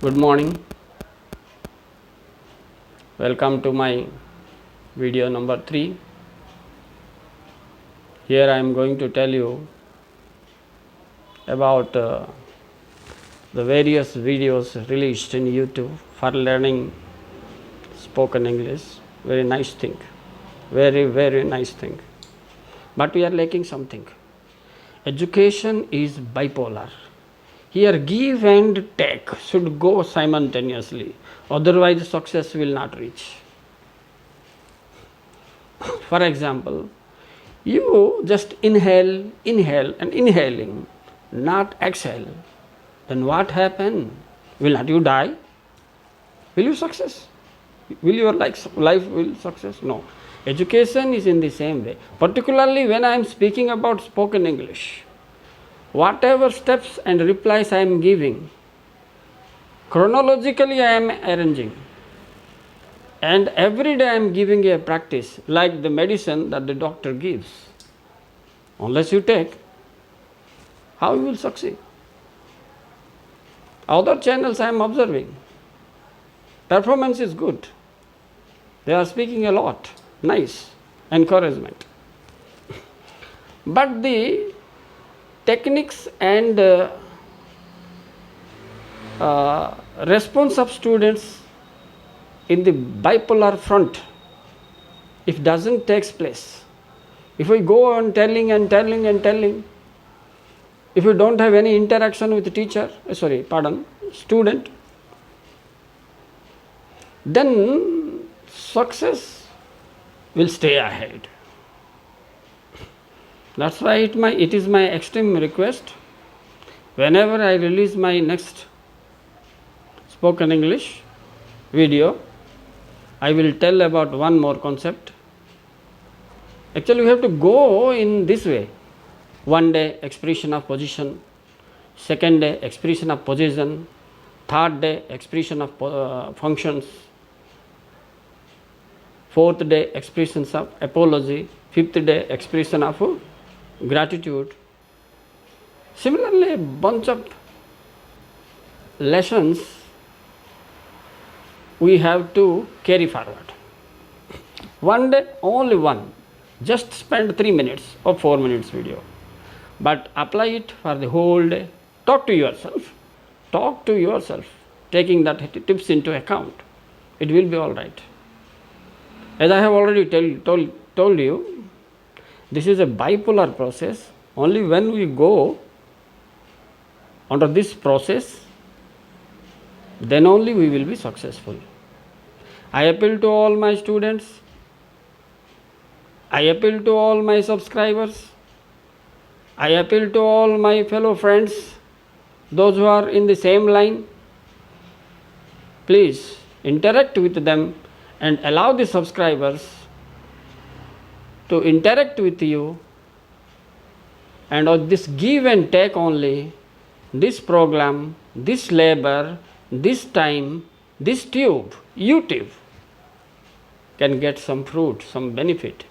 Good morning. Welcome to my video number 3. Here I am going to tell you about the various videos released in YouTube for learning spoken English. Very nice thing. Very nice thing. But we are lacking something. Education is bipolar. Here give and take should go simultaneously. Otherwise success will not reach. For example, you just inhale and inhaling, not exhale. Then what happen? Will not you die? Will you success? Will your life will success? No. Education is in the same way. Particularly when I am speaking about spoken English. Whatever steps and replies I am giving, chronologically I am arranging. And every day I am giving a practice like the medicine that the doctor gives. Unless you take, how you will succeed? Other channels I am observing. Performance is good. They are speaking a lot. Nice. Encouragement. But the techniques and response of students in the bipolar front, if doesn't takes place, if we go on telling, if we don't have any interaction with the teacher, student, then success will stay ahead. That's why it is my extreme request, whenever I release my next spoken English video, I will tell about one more concept. Actually, we have to go in this way. One day expression of position, second day expression of possession, third day expression of functions, fourth day expressions of apology, fifth day expression of gratitude. Similarly, a bunch of lessons we have to carry forward. One day, only one. Just spend 3 minutes or 4 minutes video. But apply it for the whole day. Talk to yourself. Taking that tips into account. It will be all right. As I have already told you, this is a bipolar process. Only when we go under this process, then only we will be successful. I appeal to all my students. I appeal to all my subscribers. I appeal to all my fellow friends, those who are in the same line. Please interact with them and allow the subscribers to interact with you, and on this give and take only, this program, this labor, this time, this YouTube can get some fruit, some benefit.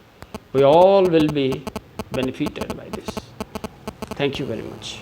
We all will be benefited by this. Thank you very much.